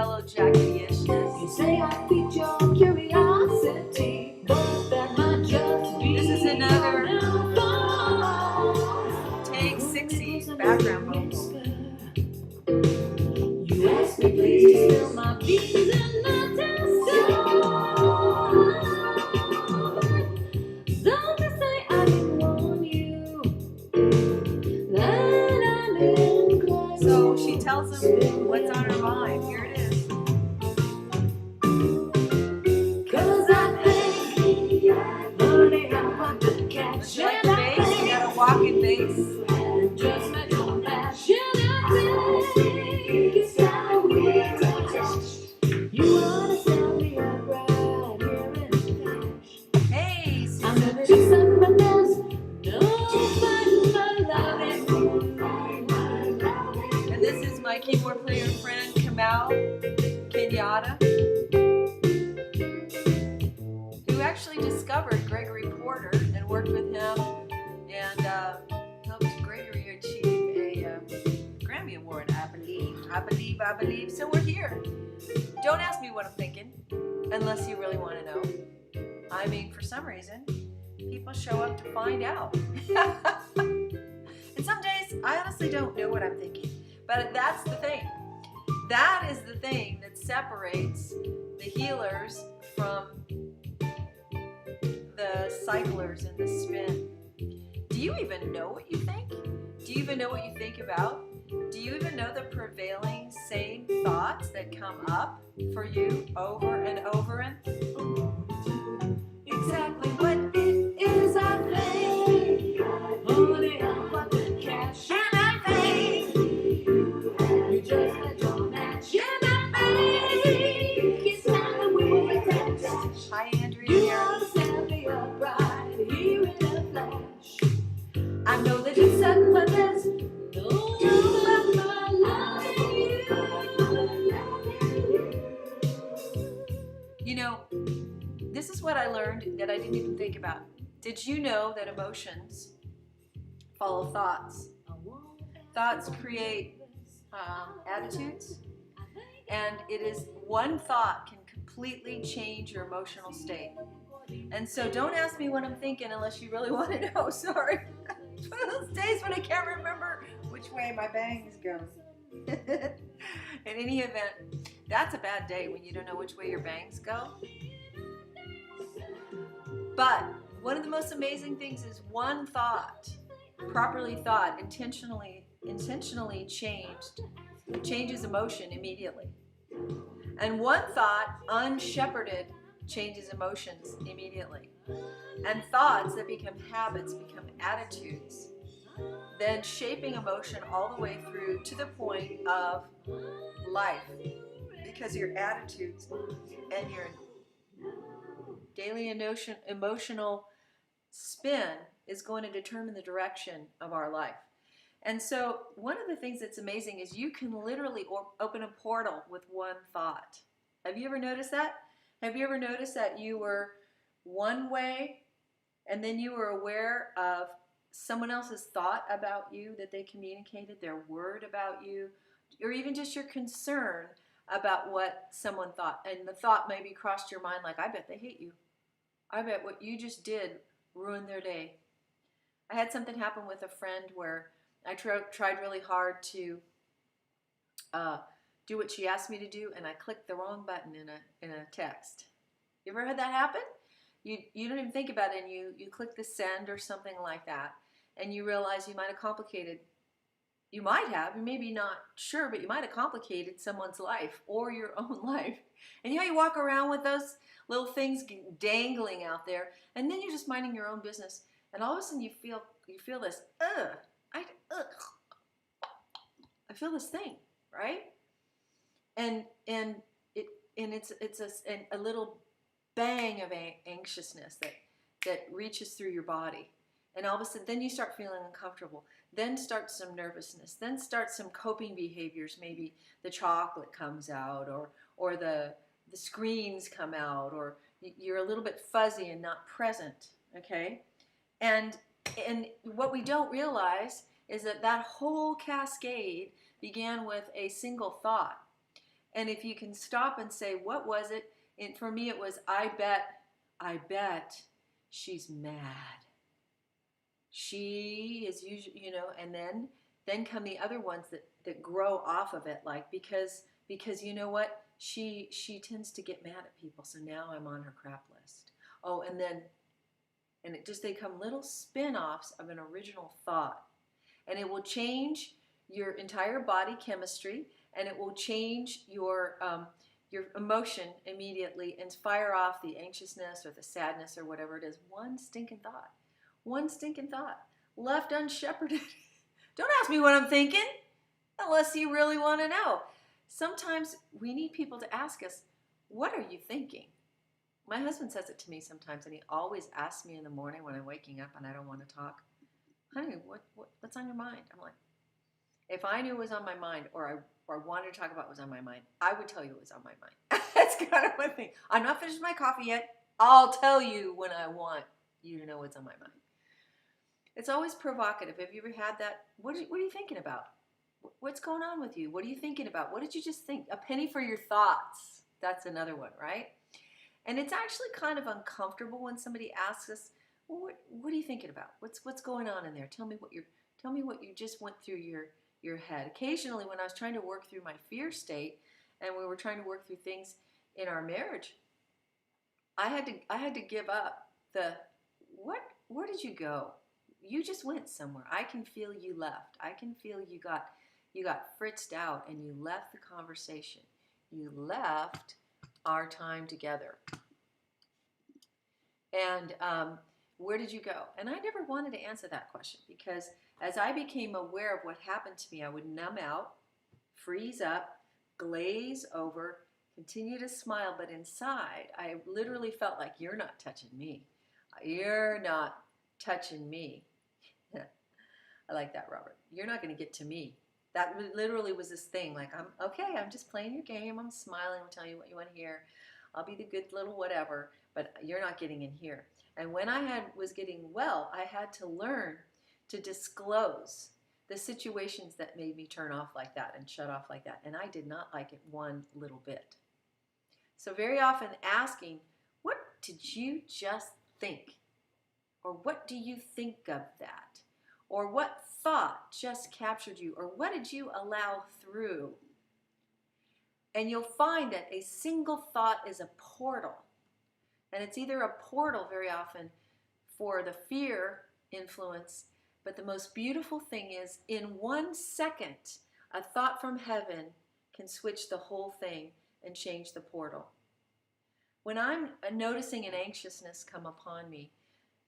fellow jackety-ishness. You say I piqued your curiosity, but that might just be. This is another Take 60 background vocal. You asked me please to spill my beans and not tell Don't you say I didn't warn you that I'm inclined. So she tells him what's on her mind. Here it is. 'Cause I think, honey, I want to catch You like the bass? You got a walking bass. just met your match, and I think it's time we touch. You wanna sell me up right here in the cash. Hey, I know that it's something, but there's nobody but loving you. and this is my keyboard player friend Kamau Kenyatta, who actually discovered Gregory Porter and worked with him and helped Gregory achieve a Grammy Award, I believe. So we're here. Don't ask me what I'm thinking unless you really want to know. I mean, for some reason, people show up to find out. And some days, I honestly don't know what I'm thinking. But that's the thing. That is the thing that separates the healers from the cyclers in the spin. Do you even know what you think? Do you even know what you think about? Do you even know the prevailing same thoughts that come up for you over and over and exactly what it is I think? Honey, I want the cash, and I think you just met your match, and I think it's time that we were attached. Hi, Andrea. You Here. wanna set me up right here in a flash. I know that it's sudden, but there's no but my loving you. You know, this is what I learned that I didn't even think about. Did you know that emotions follow thoughts? Thoughts create attitudes, and it is one thought can completely change your emotional state. And so don't ask me what I'm thinking unless you really want to know. Sorry. It's one of those days when I can't remember which way my bangs go. In any event, that's a bad day when you don't know which way your bangs go. But one of the most amazing things is one thought, properly thought, intentionally changes emotion immediately. And one thought, unshepherded, changes emotions immediately. And thoughts that become habits become attitudes, then shaping emotion all the way through to the point of life. Because your attitudes and your daily emotional spin is going to determine the direction of our life. And so one of the things that's amazing is you can literally open a portal with one thought. Have you ever noticed that? Have you ever noticed that you were one way and then you were aware of someone else's thought about you that they communicated, their word about you, or even just your concern about what someone thought? And the thought maybe crossed your mind like, I bet they hate you. I bet what you just did ruined their day. I had something happen with a friend where I tried really hard to do what she asked me to do, and I clicked the wrong button in a text. You ever had that happen? You don't even think about it, and you click the send or something like that, and you realize you might have complicated. You might have, you maybe not sure, but you might have complicated someone's life or your own life. And you walk around with those little things dangling out there, and then you're just minding your own business, and all of a sudden you feel this, I feel this thing, right? And it's a little bang of anxiousness that reaches through your body. And all of a sudden, then you start feeling uncomfortable. Then starts some nervousness. Then starts some coping behaviors. Maybe the chocolate comes out, or the screens come out, or you're a little bit fuzzy and not present. Okay, and what we don't realize is that whole cascade began with a single thought. And if you can stop and say, what was it? And for me, it was, I bet she's mad. She is usually, and then come the other ones that grow off of it, like, because you know what? She tends to get mad at people, so now I'm on her crap list. Oh, and they come little spin-offs of an original thought. And it will change your entire body chemistry, and it will change your emotion immediately and fire off the anxiousness or the sadness or whatever it is. One stinking thought. Left unshepherded. Don't ask me what I'm thinking unless you really want to know. Sometimes we need people to ask us, what are you thinking? My husband says it to me sometimes, and he always asks me in the morning when I'm waking up and I don't want to talk, honey, what's on your mind? I'm like, if I knew it was on my mind, or I wanted to talk about what was on my mind, I would tell you it was on my mind. That's kind of my thing. I'm not finished my coffee yet. I'll tell you when I want you to know what's on my mind. It's always provocative. Have you ever had that? What are you thinking about? What's going on with you? What are you thinking about? What did you just think? A penny for your thoughts. That's another one, right? And it's actually kind of uncomfortable when somebody asks us, well, what are you thinking about? What's going on in there? Tell me what you just went through your head. Occasionally, when I was trying to work through my fear state, and we were trying to work through things in our marriage, I had to give up the where did you go? You just went somewhere. I can feel you left. I can feel you got fritzed out and you left the conversation. You left our time together. And where did you go? And I never wanted to answer that question, because as I became aware of what happened to me, I would numb out, freeze up, glaze over, continue to smile, but inside, I literally felt like, you're not touching me. You're not touching me. I like that, Robert. You're not going to get to me. That literally was this thing, like, I'm just playing your game. I'm smiling. I'm telling you what you want to hear. I'll be the good little whatever, but you're not getting in here. And when I was getting well, I had to learn to disclose the situations that made me turn off like that and shut off like that. And I did not like it one little bit. So very often asking, what did you just think? Or what do you think of that? Or what thought just captured you? Or what did you allow through? And you'll find that a single thought is a portal. And it's either a portal very often for the fear influence, but the most beautiful thing is, in 1 second, a thought from heaven can switch the whole thing and change the portal. When I'm noticing an anxiousness come upon me,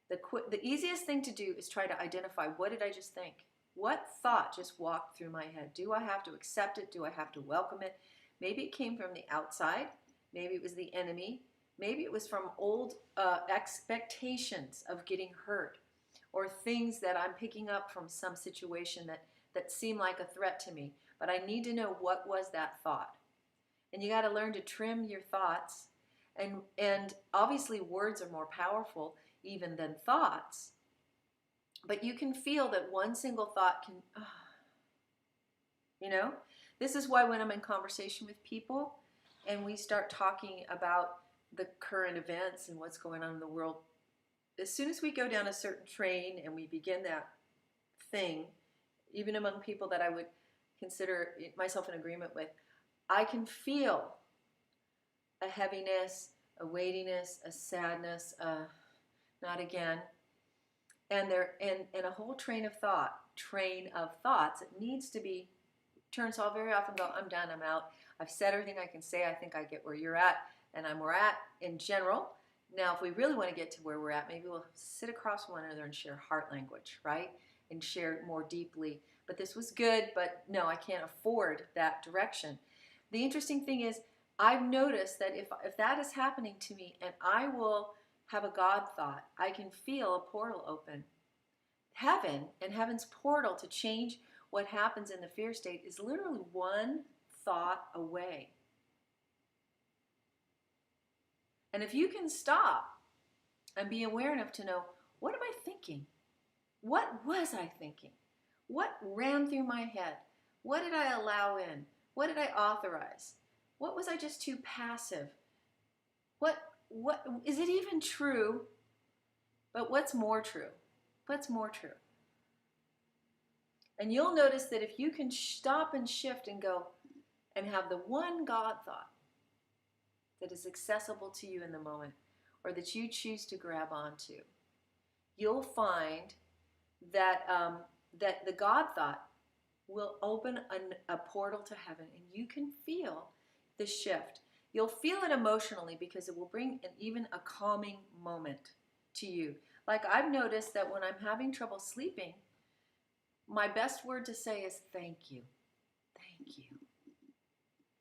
the easiest thing to do is try to identify, what did I just think? What thought just walked through my head? Do I have to accept it? Do I have to welcome it? Maybe it came from the outside. Maybe it was the enemy. Maybe it was from old expectations of getting hurt, or things that I'm picking up from some situation that seem like a threat to me. But I need to know, what was that thought? And you got to learn to trim your thoughts. And obviously words are more powerful even than thoughts. But you can feel that one single thought can, this is why when I'm in conversation with people and we start talking about the current events and what's going on in the world, as soon as we go down a certain train and we begin that thing, even among people that I would consider myself in agreement with, I can feel a heaviness, a weightiness, a sadness, not again, and a whole train of thoughts. It needs to be turned. So I'll very often go, I'm done, I'm out. I've said everything I can say. I think I get where you're at, and I'm where at in general. Now, if we really want to get to where we're at, maybe we'll sit across one another and share heart language, right? And share more deeply. But this was good, but no, I can't afford that direction. The interesting thing is, I've noticed that if that is happening to me and I will have a God thought, I can feel a portal open. Heaven and heaven's portal to change what happens in the fear state is literally one thought away. And if you can stop and be aware enough to know, what am I thinking? What was I thinking? What ran through my head? What did I allow in? What did I authorize? What was I just too passive? What is it even true? But what's more true? What's more true? And you'll notice that if you can stop and shift and go and have the one God thought that is accessible to you in the moment, or that you choose to grab onto, you'll find that that the God thought will open a portal to heaven, and you can feel the shift. You'll feel it emotionally because it will bring even a calming moment to you. Like I've noticed that when I'm having trouble sleeping, my best word to say is thank you. Thank you.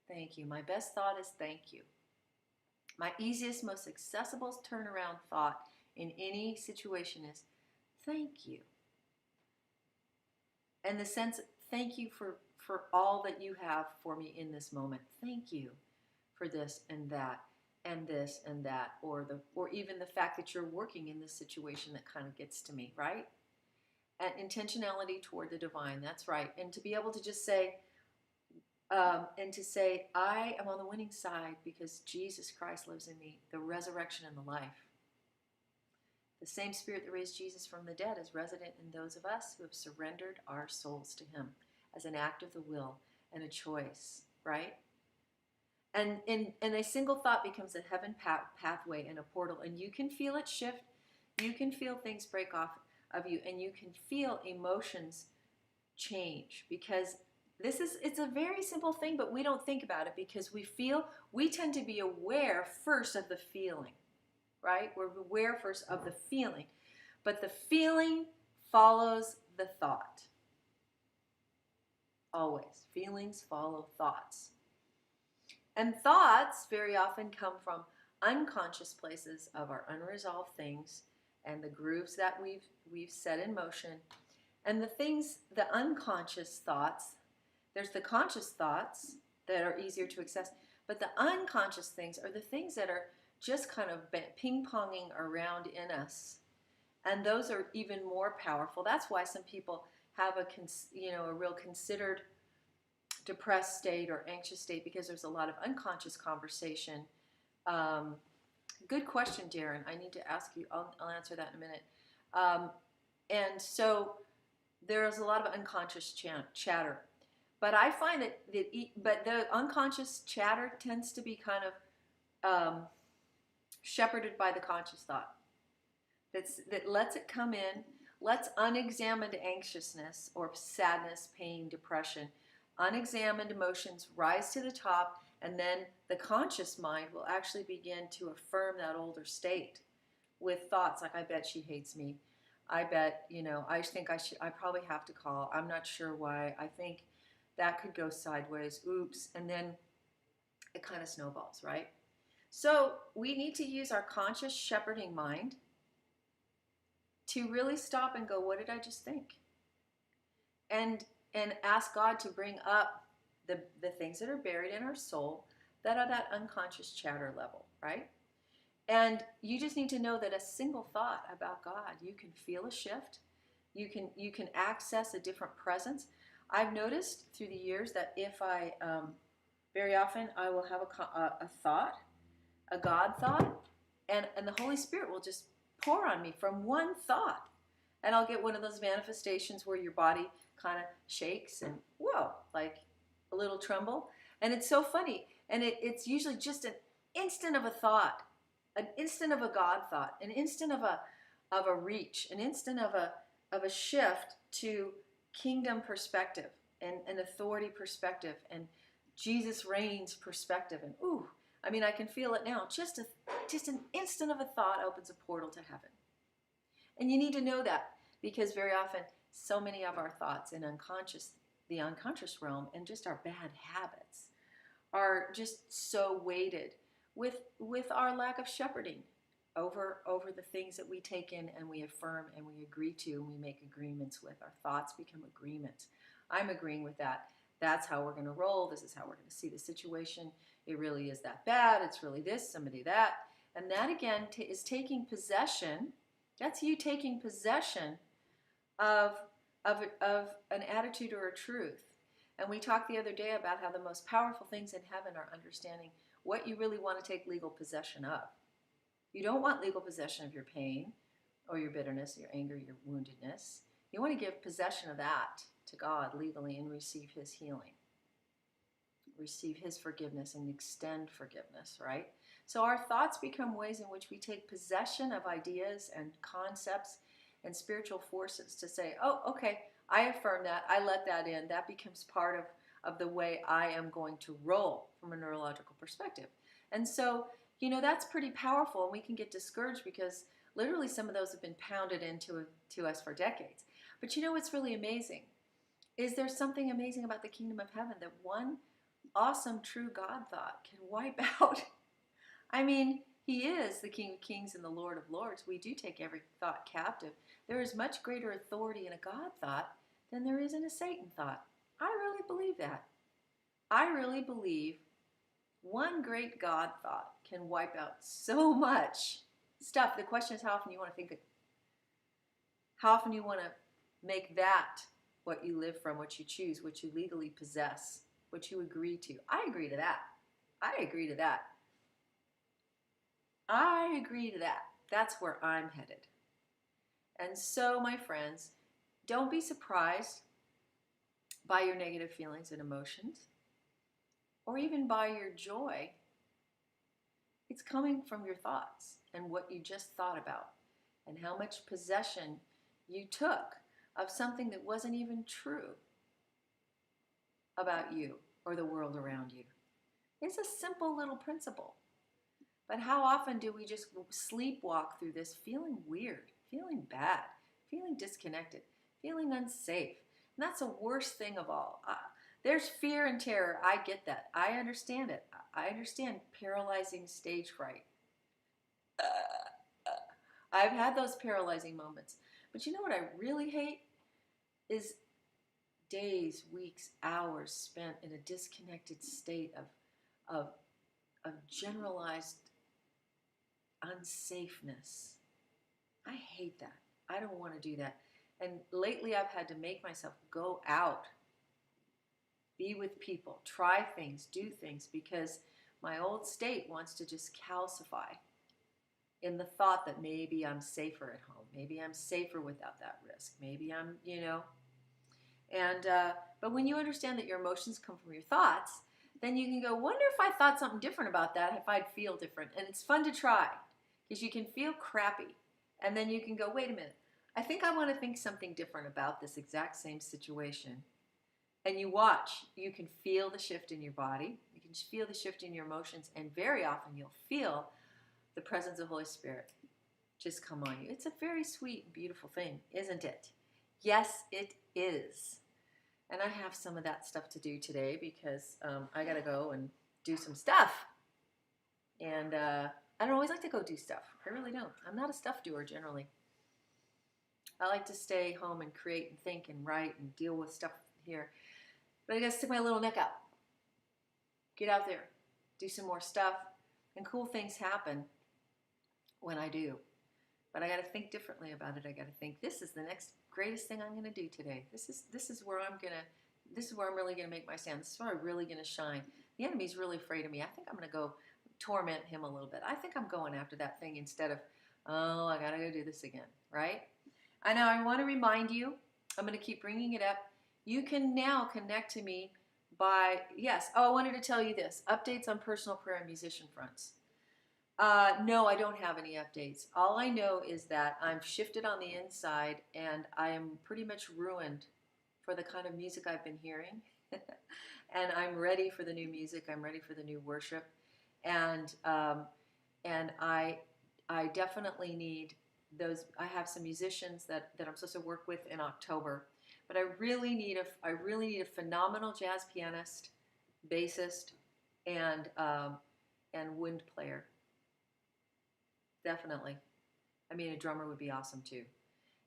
Thank you. My best thought is thank you. My easiest, most accessible turnaround thought in any situation is thank you. And the sense, thank you for all that you have for me in this moment. Thank you for this and that and this and that, or even the fact that you're working in this situation that kind of gets to me, right? And intentionality toward the divine, that's right. And to be able to just say, I am on the winning side because Jesus Christ lives in me, the resurrection and the life. The same Spirit that raised Jesus from the dead is resident in those of us who have surrendered our souls to Him as an act of the will and a choice, right? And a single thought becomes a heaven pathway and a portal, and you can feel it shift. You can feel things break off of you, and you can feel emotions change, because it's a very simple thing, but we don't think about it because we tend to be aware first of the feeling, right? We're aware first of the feeling, but the feeling follows the thought. Always. Feelings follow thoughts. And thoughts very often come from unconscious places of our unresolved things and the grooves that we've set in motion. And the unconscious thoughts, there's the conscious thoughts that are easier to access, but the unconscious things are the things that are just kind of ping-ponging around in us. And those are even more powerful. That's why some people have a real considered depressed state or anxious state, because there's a lot of unconscious conversation. Good question, Darren. I need to ask you. I'll answer that in a minute. And so there's a lot of unconscious chatter. But I find that the unconscious chatter tends to be kind of shepherded by the conscious thought. That lets it come in, lets unexamined anxiousness or sadness, pain, depression, unexamined emotions rise to the top, and then the conscious mind will actually begin to affirm that older state with thoughts like, I bet she hates me. I bet, I think I probably have to call. I'm not sure why. I think that could go sideways. Oops. And then it kind of snowballs, right? So we need to use our conscious shepherding mind to really stop and go, what did I just think? And ask God to bring up the things that are buried in our soul that are that unconscious chatter level, right? And you just need to know that a single thought about God, you can feel a shift. You can access a different presence. I've noticed through the years that if I, very often I will have a thought, a God thought, and the Holy Spirit will just pour on me from one thought. And I'll get one of those manifestations where your body kind of shakes and whoa, like a little tremble. And it's so funny. And it's usually just an instant of a thought, an instant of a God thought, an instant of a reach, an instant of a shift to kingdom perspective and an authority perspective and Jesus reigns perspective. And ooh, I mean, I can feel it now. Just an instant of a thought opens a portal to heaven. And you need to know that, because very often so many of our thoughts in the unconscious realm and just our bad habits are just so weighted with our lack of shepherding over the things that we take in and we affirm and we agree to and we make agreements with. Our thoughts become agreements. I'm agreeing with that. That's how we're going to roll. This is how we're going to see the situation. It really is that bad. It's really this, somebody that. And that again is taking possession. That's you taking possession of an attitude or a truth. And we talked the other day about how the most powerful things in heaven are understanding what you really want to take legal possession of. You don't want legal possession of your pain or your bitterness, your anger, your woundedness. You want to give possession of that to God legally and receive his healing, receive his forgiveness and extend forgiveness, right? So our thoughts become ways in which we take possession of ideas and concepts and spiritual forces to say, oh, okay, I affirm that, I let that in, that becomes part of the way I am going to roll from a neurological perspective. And so, that's pretty powerful, and we can get discouraged because literally some of those have been pounded into to us for decades. But what's really amazing is there's something amazing about the kingdom of heaven that one awesome true God thought can wipe out. I mean, he is the King of Kings and the Lord of Lords. We do take every thought captive. There is much greater authority in a God thought than there is in a Satan thought. I really believe that. I really believe one great God thought can wipe out so much stuff. The question is how often you want to think it. How often you want to make that what you live from, what you choose, what you legally possess, what you agree to. I agree to that. I agree to that. I agree to that. That's where I'm headed. And so, my friends, don't be surprised by your negative feelings and emotions, or even by your joy. It's coming from your thoughts and what you just thought about, and how much possession you took of something that wasn't even true about you or the world around you. It's a simple little principle. But how often do we just sleepwalk through this feeling weird, feeling bad, feeling disconnected, feeling unsafe? And that's the worst thing of all. There's fear and terror. I get that. I understand it. I understand paralyzing stage fright. I've had those paralyzing moments. But you know what I really hate? Is days, weeks, hours spent in a disconnected state of generalized unsafeness. I hate that. I don't want to do that. And lately I've had to make myself go out, be with people, try things, do things, because my old state wants to just calcify in the thought that maybe I'm safer at home. Maybe I'm safer without that risk. Maybe I'm, And but when you understand that your emotions come from your thoughts, then you can go, wonder if I thought something different about that, if I'd feel different. And it's fun to try, because you can feel crappy. And then you can go, wait a minute, I think I want to think something different about this exact same situation. And you watch, you can feel the shift in your body, you can feel the shift in your emotions, and very often you'll feel the presence of the Holy Spirit just come on you. It's a very sweet, beautiful thing, isn't it? Yes, it is. And I have some of that stuff to do today because I got to go and do some stuff. And I don't always like to go do stuff. I really don't. I'm not a stuff doer generally. I like to stay home and create and think and write and deal with stuff here. But I got to stick my little neck out. Get out there. Do some more stuff. And cool things happen when I do. But I got to think differently about it. I got to think, this is the next greatest thing I'm going to do today. This is where I'm really going to make my stand. This is where I'm really going to shine. The enemy's really afraid of me. I think I'm going to go torment him a little bit. I think I'm going after that thing instead of, oh, I got to go do this again, right? I know I want to remind you, I'm going to keep bringing it up. You can now connect to me by, I wanted to tell you this, updates on personal prayer and musician fronts. No, I don't have any updates. All I know is that I'm shifted on the inside and I am pretty much ruined for the kind of music I've been hearing. And I'm ready for the new music. I'm ready for the new worship. And I definitely need those. I have some musicians that I'm supposed to work with in October. But I really need a phenomenal jazz pianist, bassist, and wind player. Definitely. I mean, a drummer would be awesome too.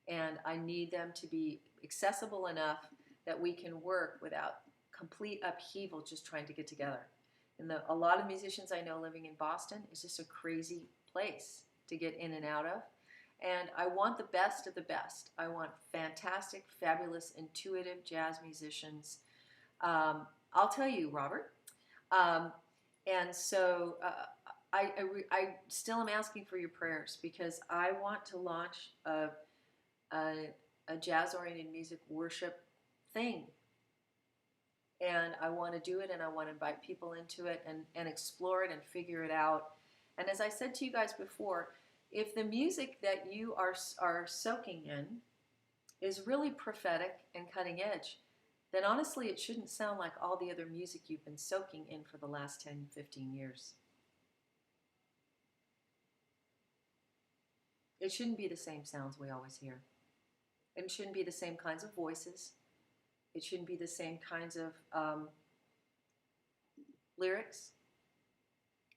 And I need them to be accessible enough that we can work without complete upheaval just trying to get together. And a lot of musicians I know living in Boston is just a crazy place to get in and out of. And I want the best of the best. I want fantastic, fabulous, intuitive jazz musicians I'll tell you, Robert. And so I still am asking for your prayers because I want to launch a jazz-oriented music worship thing. And I want to do it, and I want to invite people into it and explore it and figure it out. And as I said to you guys before, if the music that you are soaking in is really prophetic and cutting edge, then honestly it shouldn't sound like all the other music you've been soaking in for the last 10, 15 years. It shouldn't be the same sounds we always hear. It shouldn't be the same kinds of voices. It shouldn't be the same kinds of lyrics.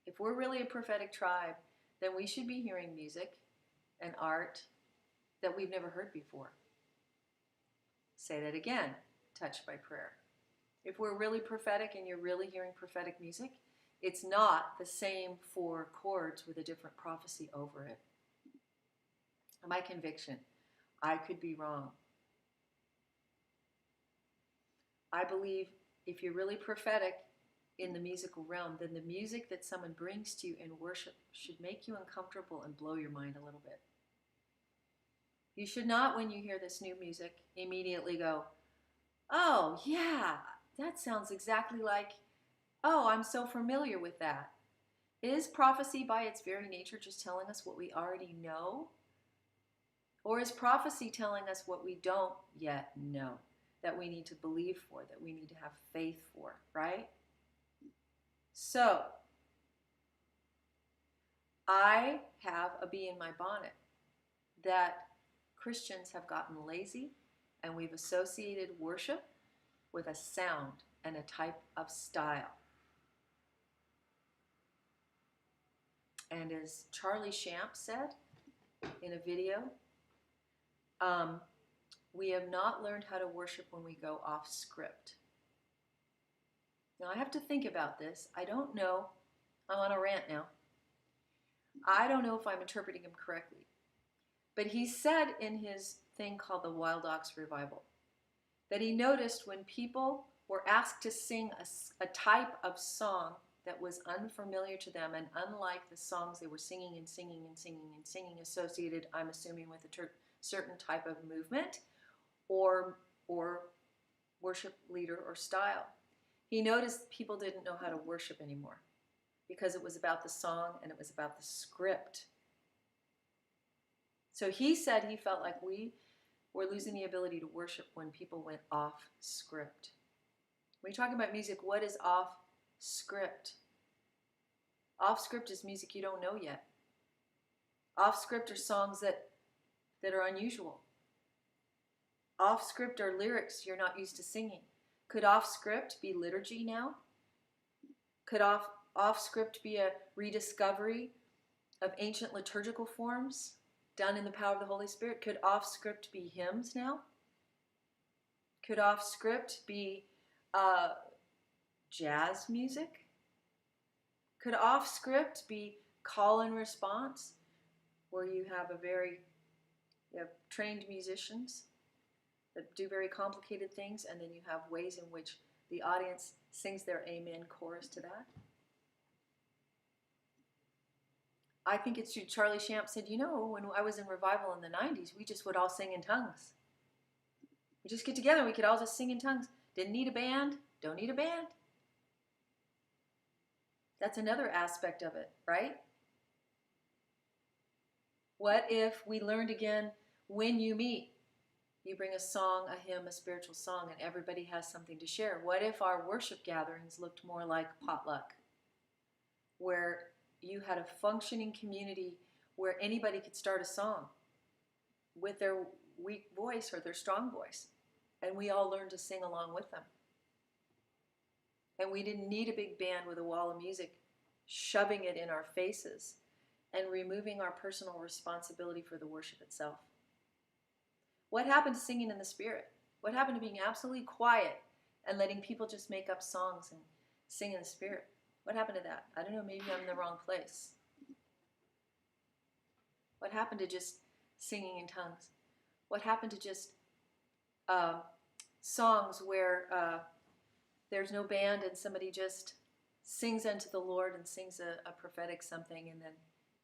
If we're really a prophetic tribe, then we should be hearing music and art that we've never heard before. Say that again, touched by prayer. If we're really prophetic and you're really hearing prophetic music, it's not the same four chords with a different prophecy over it. My conviction, I could be wrong. I believe if you're really prophetic in the musical realm, then the music that someone brings to you in worship should make you uncomfortable and blow your mind a little bit. You should not, when you hear this new music, immediately go, oh, yeah, that sounds exactly like, oh, I'm so familiar with that. Is prophecy by its very nature just telling us what we already know? Or is prophecy telling us what we don't yet know, that we need to believe for, that we need to have faith for, right? So, I have a bee in my bonnet that Christians have gotten lazy and we've associated worship with a sound and a type of style. And as Charlie Shamp said in a video, we have not learned how to worship when we go off script. Now I have to think about this. I don't know. I'm on a rant now. I don't know if I'm interpreting him correctly. But he said in his thing called the Wild Ox Revival that he noticed when people were asked to sing a type of song that was unfamiliar to them and unlike the songs they were singing and singing and singing and singing, associated, I'm assuming, with a certain type of movement or worship leader or style. He noticed people didn't know how to worship anymore because it was about the song and it was about the script. So he said he felt like we were losing the ability to worship when people went off script. When you're talking about music, what is off script? Off script is music you don't know yet. Off script are songs that are unusual. Off script are lyrics you're not used to singing. Could off script be liturgy now? Could off script be a rediscovery of ancient liturgical forms done in the power of the Holy Spirit? Could off script be hymns now? Could off script be jazz music? Could off script be call and response, where you have trained musicians that do very complicated things, and then you have ways in which the audience sings their amen chorus to that? I think it's true. Charlie Shamp said, you know, when I was in revival in the 90s, we just would all sing in tongues. We just get together, we could all just sing in tongues. Didn't need a band, don't need a band. That's another aspect of it, right? What if we learned again, when you meet, you bring a song, a hymn, a spiritual song, and everybody has something to share? What if our worship gatherings looked more like potluck, where you had a functioning community where anybody could start a song with their weak voice or their strong voice, and we all learned to sing along with them? And we didn't need a big band with a wall of music shoving it in our faces and removing our personal responsibility for the worship itself. What happened to singing in the Spirit? What happened to being absolutely quiet and letting people just make up songs and sing in the Spirit? What happened to that? I don't know, maybe I'm in the wrong place. What happened to just singing in tongues? What happened to just songs where there's no band and somebody just sings unto the Lord and sings a prophetic something, and then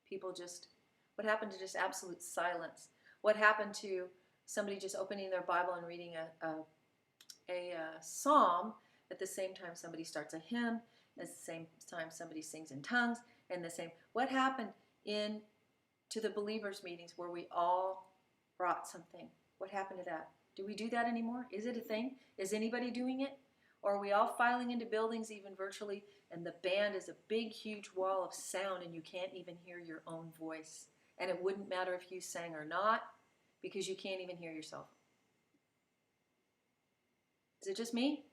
people just, what happened to just absolute silence? What happened to somebody just opening their Bible and reading a psalm at the same time somebody starts a hymn, at the same time somebody sings in tongues, and the same, what happened in to the believers meetings where we all brought something? What happened to that? Do we do that anymore? Is it a thing? Is anybody doing it? Or are we all filing into buildings, even virtually, and the band is a big, huge wall of sound and you can't even hear your own voice? And it wouldn't matter if you sang or not because you can't even hear yourself. Is it just me?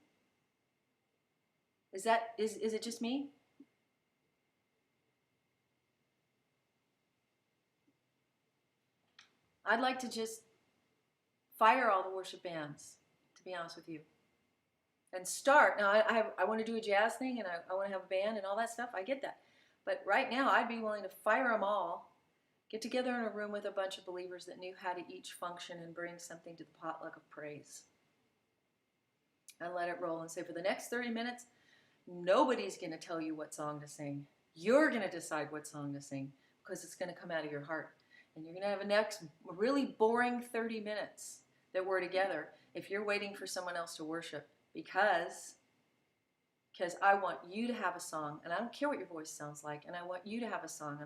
Is it just me? I'd like to just fire all the worship bands, to be honest with you. And start. Now, I want to do a jazz thing and I want to have a band and all that stuff. I get that. But right now, I'd be willing to fire them all, get together in a room with a bunch of believers that knew how to each function and bring something to the potluck of praise. And let it roll and say, for the next 30 minutes, nobody's going to tell you what song to sing. You're going to decide what song to sing because it's going to come out of your heart. And you're going to have a next really boring 30 minutes that we're together if you're waiting for someone else to worship. Because I want you to have a song, and I don't care what your voice sounds like, and I want you to have a song,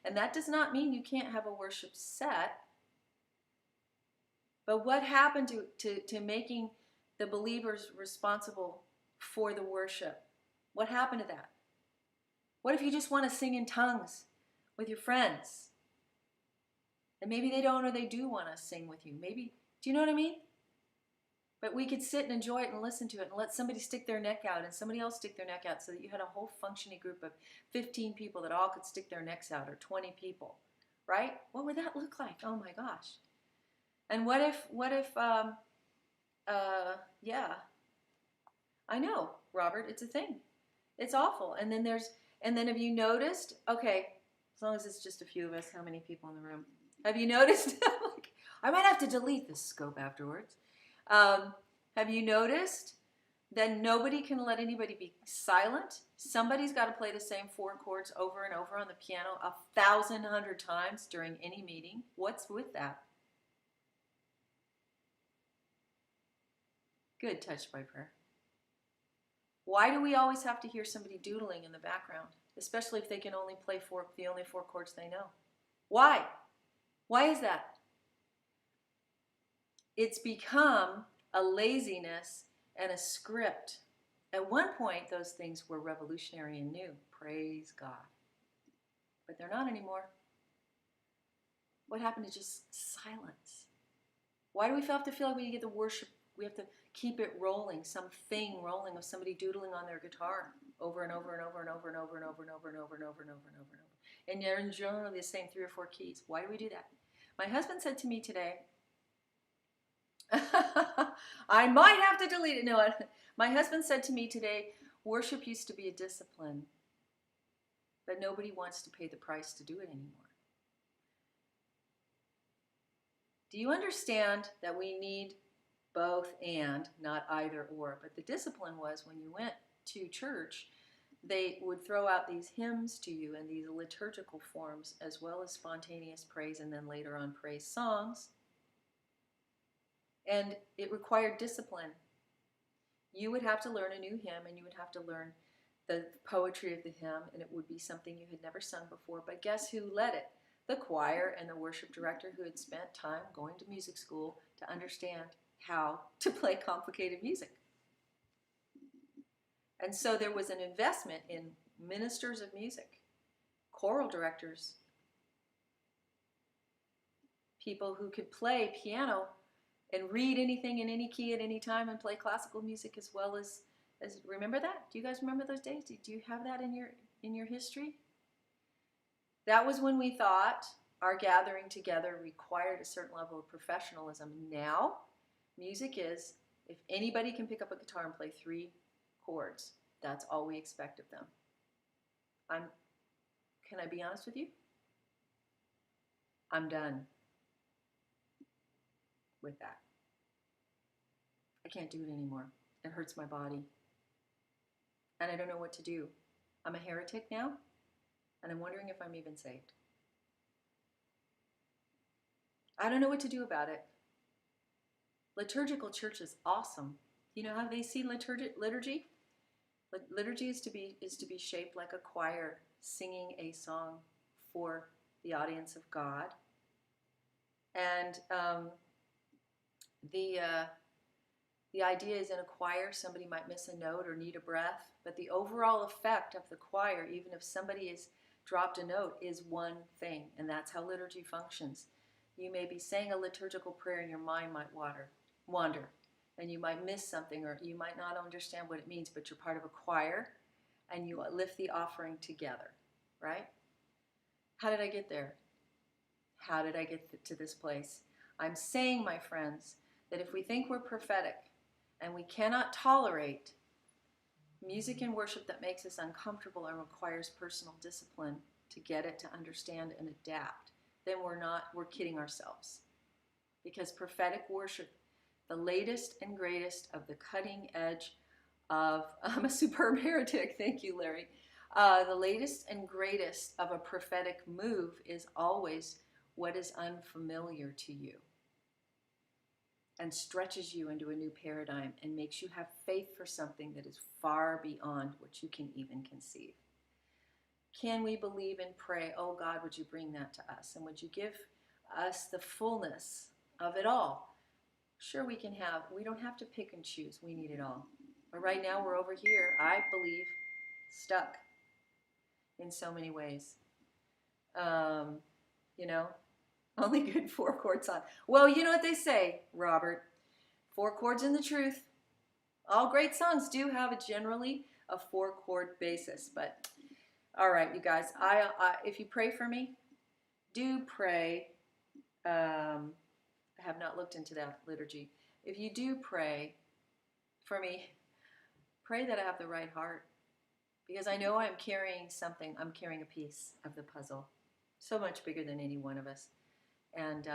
and that does not mean you can't have a worship set. But what happened to making the believers responsible for the worship? What happened to that? What if you just want to sing in tongues with your friends? And maybe they don't or they do want to sing with you. Maybe, do you know what I mean? But we could sit and enjoy it and listen to it and let somebody stick their neck out and somebody else stick their neck out so that you had a whole functioning group of 15 people that all could stick their necks out, or 20 people, right? What would that look like? Oh my gosh. And what if, yeah, I know, Robert, it's a thing. It's awful. And then have you noticed, okay, as long as it's just a few of us, how many people in the room? Have you noticed? I might have to delete this scope afterwards. Have you noticed that nobody can let anybody be silent? Somebody's got to play the same 4 chords over and over on the piano 1,100 times during any meeting. What's with that? Good, touched by prayer. Why do we always have to hear somebody doodling in the background, especially if they can only play the only 4 chords they know? Why? Why is that? It's become a laziness and a script. At one point, those things were revolutionary and new. Praise God. But they're not anymore. What happened to just silence? Why do we have to feel like we get the worship? We have to keep it rolling, something rolling of somebody doodling on their guitar over and over and over and over and over and over and over and over and over and over and over and over. And they're in generally the same 3 or 4 keys. Why do we do that? My husband said to me today, I might have to delete it. No, my husband said to me today, worship used to be a discipline, but nobody wants to pay the price to do it anymore. Do you understand that we need both and, not either or? But the discipline was when you went to church, they would throw out these hymns to you in these liturgical forms, as well as spontaneous praise, and then later on praise songs. And it required discipline. You would have to learn a new hymn, and you would have to learn the poetry of the hymn, and it would be something you had never sung before. But guess who led it? The choir and the worship director who had spent time going to music school to understand how to play complicated music. And so there was an investment in ministers of music, choral directors, people who could play piano and read anything in any key at any time and play classical music as well as remember that? Do you guys remember those days? Do you have that in your history? That was when we thought our gathering together required a certain level of professionalism. Now, music is, if anybody can pick up a guitar and play 3 chords, that's all we expect of them. Can I be honest with you? I'm done with that. I can't do it anymore. It hurts my body. and I don't know what to do. I'm a heretic now, and I'm wondering if I'm even saved. I don't know what to do about it. Liturgical church is awesome. You know how they see liturgy? Liturgy is to be shaped like a choir singing a song for the audience of God. And the idea is in a choir, somebody might miss a note or need a breath, but the overall effect of the choir, even if somebody has dropped a note, is one thing, and that's how liturgy functions. You may be saying a liturgical prayer and your mind might wander, and you might miss something, or you might not understand what it means, but you're part of a choir, and you lift the offering together, right? How did I get there? How did I get to this place? I'm saying, my friends, that if we think we're prophetic and we cannot tolerate music and worship that makes us uncomfortable and requires personal discipline to get it, to understand and adapt, then we're kidding ourselves. Because prophetic worship, the latest and greatest of the cutting edge of, I'm a superb heretic, thank you, Larry. The latest and greatest of a prophetic move is always what is unfamiliar to you, and stretches you into a new paradigm and makes you have faith for something that is far beyond what you can even conceive. Can we believe and pray, oh God, would you bring that to us? And would you give us the fullness of it all? Sure, we don't have to pick and choose. We need it all. But right now we're over here, I believe, stuck in so many ways. Only good 4 chord song. Well, you know what they say, Robert. 4 chords in the truth. All great songs do have generally a 4 chord basis. But, all right, you guys, if you pray for me, do pray. I have not looked into that liturgy. If you do pray for me, pray that I have the right heart. Because I know I'm carrying something. I'm carrying a piece of the puzzle. So much bigger than any one of us. And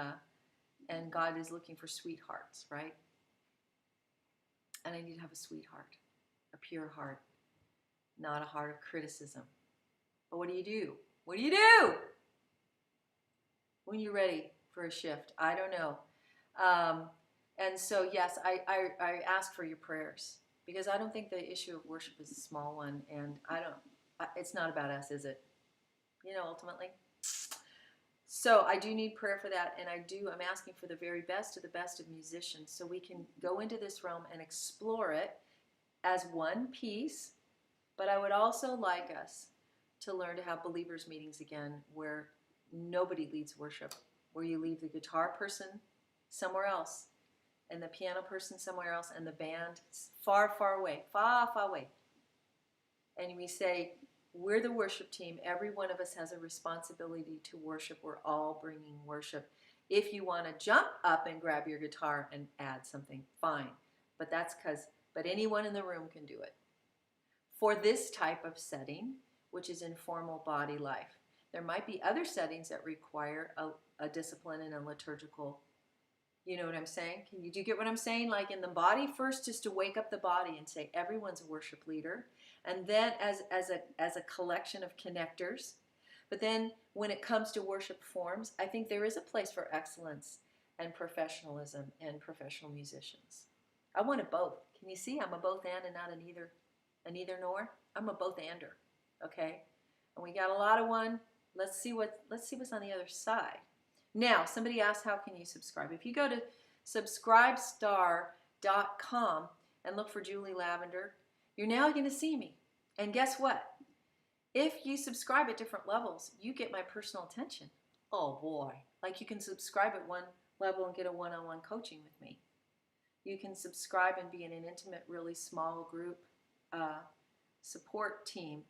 God is looking for sweethearts, right? And I need to have a sweetheart, a pure heart, not a heart of criticism. But what do you do? What do you do when you're ready for a shift? I don't know. And so, yes, I ask for your prayers, because I don't think the issue of worship is a small one, and it's not about us, is it? Ultimately. So I do need prayer for that, and I'm asking for the very best of the best of musicians, so we can go into this realm and explore it as one piece. But I would also like us to learn to have believers meetings again, where nobody leads worship, where you leave the guitar person somewhere else, and the piano person somewhere else, and the band far, far away, far, far away. And we say, we're the worship team. Every one of us has a responsibility to worship. We're all bringing worship. If you want to jump up and grab your guitar and add something, fine. But anyone in the room can do it. For this type of setting, which is informal body life, there might be other settings that require a discipline and a liturgical. You know what I'm saying? Do you get what I'm saying? Like in the body, first is to wake up the body and say everyone's a worship leader. And then as a collection of connectors. But then when it comes to worship forms, I think there is a place for excellence and professionalism and professional musicians. I want a both. Can you see? I'm a both and not an either nor. I'm a both ander. Okay? And we got a lot of one. Let's see what's on the other side. Now, somebody asked, how can you subscribe? If you go to subscribestar.com and look for Julie Lavender, you're now going to see me. And guess what? If you subscribe at different levels, you get my personal attention. Oh boy. Like you can subscribe at one level and get a one-on-one coaching with me. You can subscribe and be in an intimate, really small group support team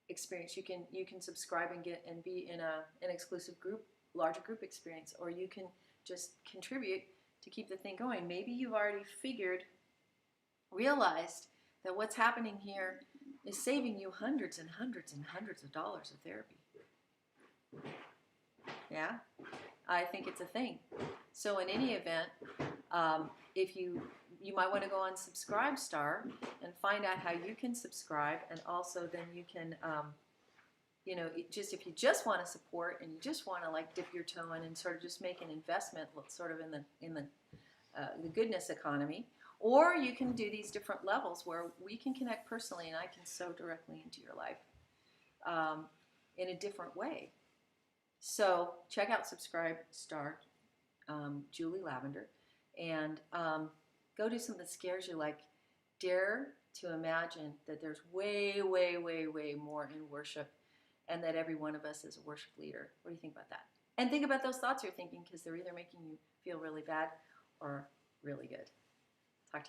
experience. You can subscribe and be in an exclusive group, larger group experience, or you can just contribute to keep the thing going. Maybe you've already realized that what's happening here is saving you hundreds and hundreds and hundreds of dollars of therapy. Yeah, I think it's a thing. So in any event, if you you might want to go on Subscribe Star and find out how you can subscribe, and also then you can, if you just want to support and you just want to like dip your toe in and sort of just make an investment, sort of in the goodness economy, or you can do these different levels where we can connect personally and I can sow directly into your life in a different way. So check out Subscribe Star, Julie Lavender, and go do something that scares you, like dare to imagine that there's way, way, way, way more in worship, and that every one of us is a worship leader. What do you think about that? And think about those thoughts you're thinking, because they're either making you feel really bad or really good.